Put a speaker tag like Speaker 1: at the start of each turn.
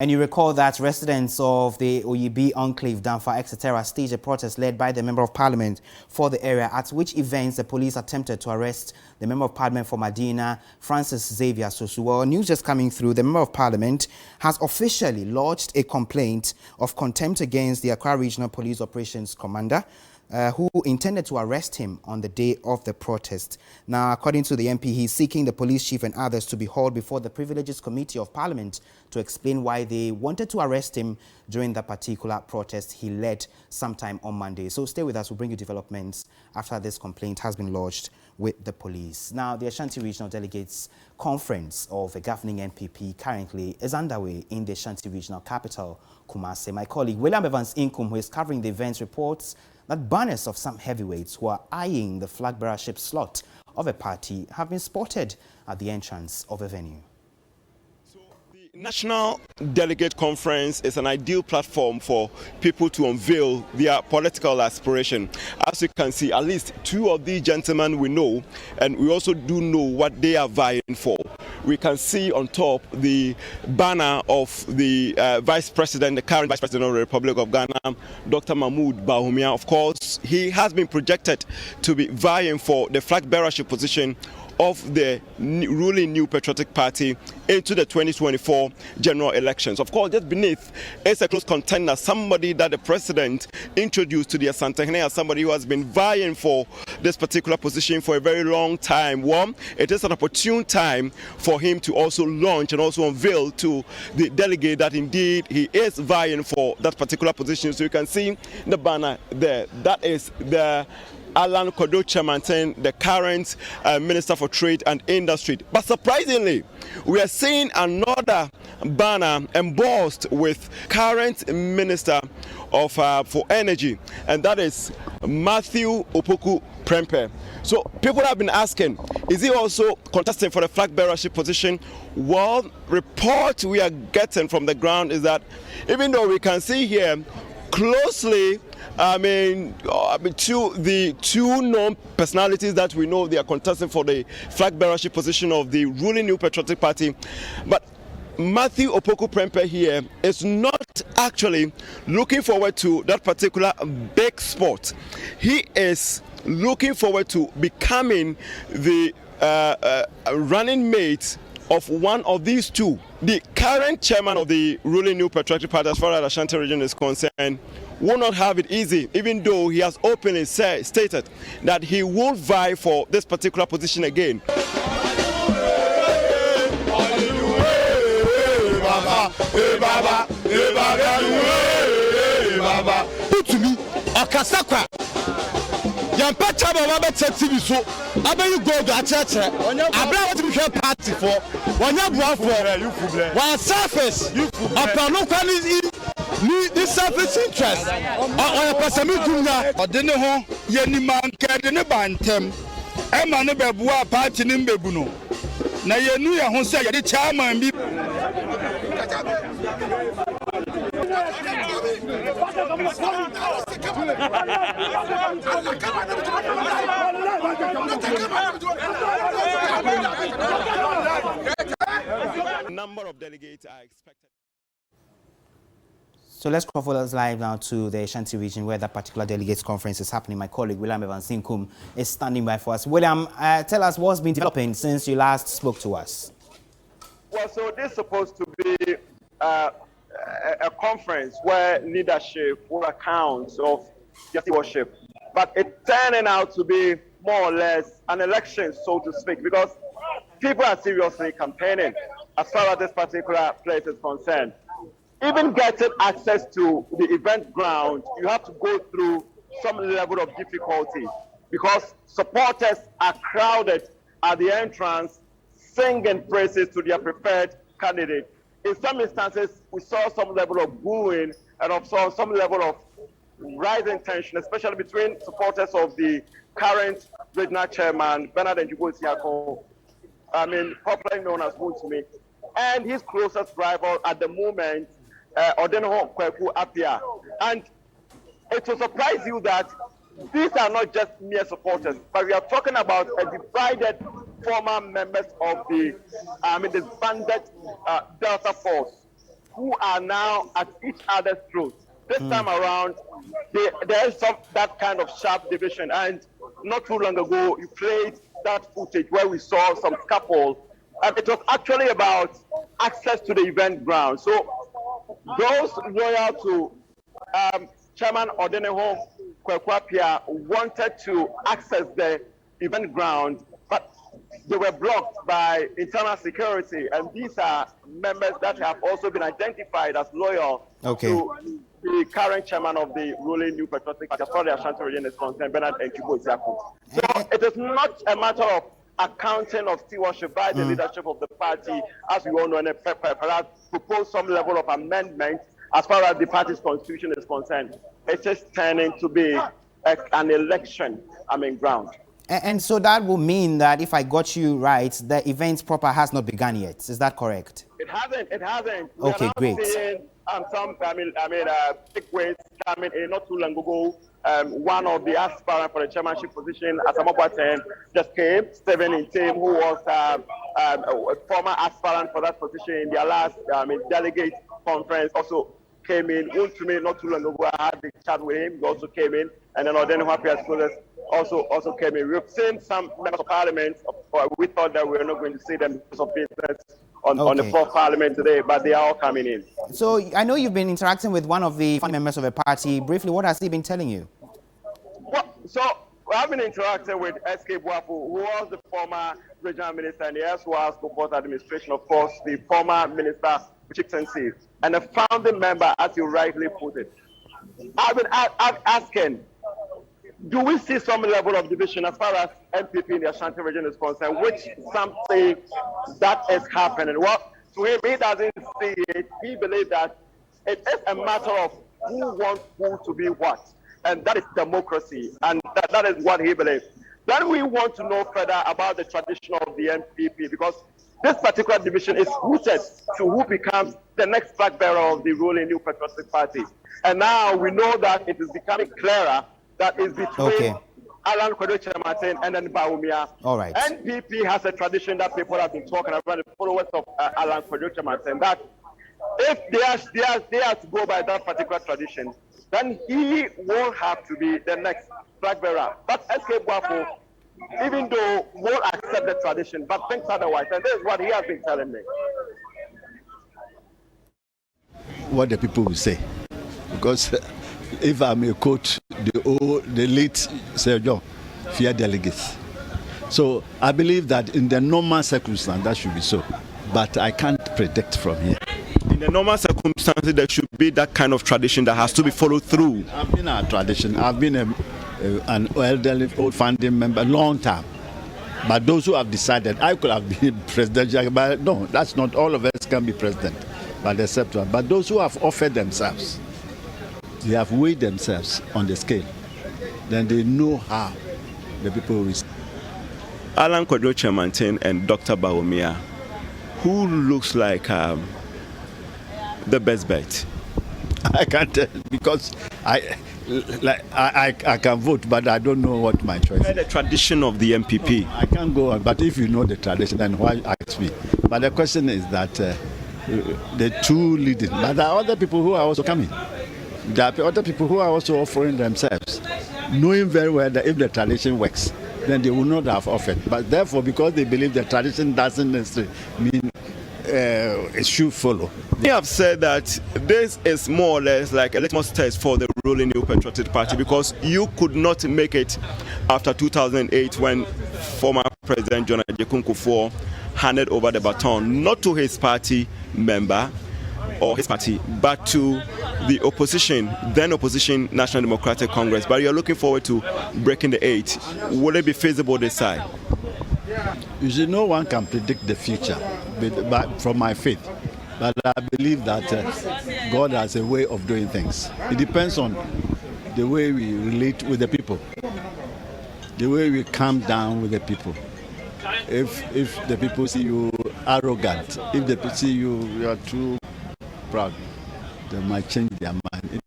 Speaker 1: And you recall that residents of the Oyibi enclave, Danfa, etc., staged a protest led by the Member of Parliament for the area, at which events the police attempted to arrest the Member of Parliament for Medina, Francis Xavier Sosu. Well, news just coming through, the Member of Parliament has officially lodged a complaint of contempt against the Accra Regional Police Operations Commander, who intended to arrest him on the day of the protest. Now, according to the MP, he's seeking the police chief and others to be hauled before the Privileges Committee of Parliament to explain why they wanted to arrest him during the particular protest he led sometime on Monday. So stay with us. We'll bring you developments after this complaint has been lodged with the police. Now, the Ashanti Regional Delegates Conference of the governing NPP currently is underway in the Ashanti Regional capital, Kumasi. My colleague William Evans Inkum, who is covering the events, reports that banners of some heavyweights who are eyeing the flag bearership slot of a party have been spotted at the entrance of a venue.
Speaker 2: So the National Delegate Conference is an ideal platform for people to unveil their political aspiration. As you can see, at least two of these gentlemen we know, and we also do know what they are vying for. We can see on top the banner of the Vice President, the current Vice President of the Republic of Ghana, Dr. Mahmoud Bawumia. Of course, he has been projected to be vying for the flag bearership position of the ruling New Patriotic Party into the 2024 general elections. Of course, just beneath is a close contender, somebody that the president introduced to the Asantehene as somebody who has been vying for this particular position for a very long time. One, it is an opportune time for him to also launch and also unveil to the delegate that indeed he is vying for that particular position. So you can see the banner there. That is the Alan Kodo-Chamanten, the current Minister for Trade and Industry. But surprisingly, we are seeing another banner embossed with current Minister of for Energy, and that is Matthew Opoku Prempeh. So people have been asking, is he also contesting for the flag bearership position? Well, report we are getting from the ground is that even though we can see here closely, to the two known personalities that we know they are contesting for the flag bearership position of the ruling New Patriotic Party, but Matthew Opoku Prempeh here is not actually looking forward to that particular big spot. He is looking forward to becoming the running mate of one of these two. The current chairman of the ruling New Patriotic Party, as far as the Ashanti region is concerned, will not have it easy, even though he has openly stated that he will vie for this particular position again.
Speaker 3: To me, Okasakwa. Yampacha baba be TV so. Abeyu go do acheche. Abra what we hear party for. Wonya bua for. One surface. Apano kwani ni surface interest. Oya pasami kunya. Odene ho ye ni manke de ne bantem. Ema ne bebua party ni mbebu no. Na ye nu ye ho se ye de chairman bi.
Speaker 2: Number of delegates are expected.
Speaker 1: So let's call us live now to the Ashanti region where that particular delegates conference is happening. My colleague William Evans Inkum is standing by for us. William, tell us what's been developing since you last spoke to us.
Speaker 4: Well, so this is supposed to be a conference where leadership will account of their stewardship, but it's turning out to be more or less an election, so to speak, because people are seriously campaigning as far as this particular place is concerned. Even getting access to the event ground, you have to go through some level of difficulty because supporters are crowded at the entrance, singing praises to their preferred candidate. In some instances, we saw some level of booing and also some level of rising tension, especially between supporters of the current regional chairman, Bernard Njugbo, popularly known as Wutumi, and his closest rival at the moment, Odenoho Kweku Apia. And it will surprise you that these are not just mere supporters, but we are talking about a divided former members of the disbanded Delta Force who are now at each other's throats. This time around, there is that kind of sharp division. And not too long ago, you played that footage where we saw some scuffle. And it was actually about access to the event ground. So those loyal to Chairman Odenehom Kwekwapia wanted to access the event ground, but they were blocked by internal security. And these are members that have also been identified as loyal to the current chairman of the ruling New Patriotic Party, as far as the Ashanti region is concerned, Bernard Enkibo Isiaku. So it is not a matter of accounting of stewardship by the leadership of the party, as we all know, and perhaps propose some level of amendment as far as the party's constitution is concerned. It is turning to be an election, ground.
Speaker 1: And so that will mean that, if I got you right, the event proper has not begun yet. Is that correct?
Speaker 4: It hasn't.
Speaker 1: Okay, great.
Speaker 4: Seeing, some big ways coming in not too long ago. One of the aspirants for the chairmanship position, Asamoah just came. Stephen Intem, who was a former aspirant for that position in their last delegate conference, also came in. Not too long ago, I had the chat with him. He also came in, and then Odenehom also came in. We've seen some members of parliament. We thought that we were not going to see them because of business on the fourth parliament today, but they are all coming in.
Speaker 1: So I know you've been interacting with one of the members of the party. Briefly, what has he been telling you?
Speaker 4: So I've been interacting with SK Boafu, who was the former regional minister, and he also was before the administration, of course, the former minister of Chieftaincy, and a founding member, as you rightly put it. I've been asking, do we see some level of division as far as NPP in the Ashanti region is concerned, which some say that is happening? Well, to him, he doesn't see it. He believes that it is a matter of who wants who to be what, and that is democracy, and that is what he believes. Then we want to know further about the tradition of the NPP, because this particular division is rooted to who becomes the next flag bearer of the ruling New Patriotic Party. And now we know that it is becoming clearer that is between Alan Kwadwo and then Bawumia.
Speaker 1: All right.
Speaker 4: NPP has a tradition that people have been talking about, the followers of Alan Kwadwo, that if they are to go by that particular tradition, then he will have to be the next flag bearer. But SK Boafu, even though won't accept the tradition, but thinks otherwise, and this is what he has been telling me.
Speaker 5: What the people will say, because if I may quote the late Sir John, fear delegates. So I believe that in the normal circumstances that should be so, but I can't predict from here.
Speaker 2: In the normal circumstances, there should be that kind of tradition that has to be followed through.
Speaker 5: I've been a tradition. I've been an elderly, old founding member, long time. But those who have decided, I could have been president, but no, that's not all of us can be president, but except one. But those who have offered themselves, they have weighed themselves on the scale, then they know how the people will receive.
Speaker 2: Alan Kwadwo Kyerematen and Dr. Bawumia, who looks like the best bet?
Speaker 5: I can't tell, because I can vote, but I don't know what my choice is.
Speaker 2: The tradition of the NPP.
Speaker 5: No, I can't go on, but if you know the tradition, then why ask me? But the question is that the two leading, but there are other people who are also coming. There are other people who are also offering themselves, knowing very well that if the tradition works, then they will not have offered. But therefore, because they believe the tradition doesn't necessarily mean it should follow.
Speaker 2: You have said that this is more or less like a litmus test for the ruling New Patriotic Party, because you could not make it after 2008 when former President John Ajay Kufuor handed over the baton, not to his party member or his party, but to the opposition, then opposition National Democratic Congress. But you're looking forward to breaking the 8. Will it be feasible this side?
Speaker 5: You see, no one can predict the future but from my faith. But I believe that God has a way of doing things. It depends on the way we relate with the people, the way we calm down with the people. If the people see you arrogant, if they see you are too proud, they might change their mind.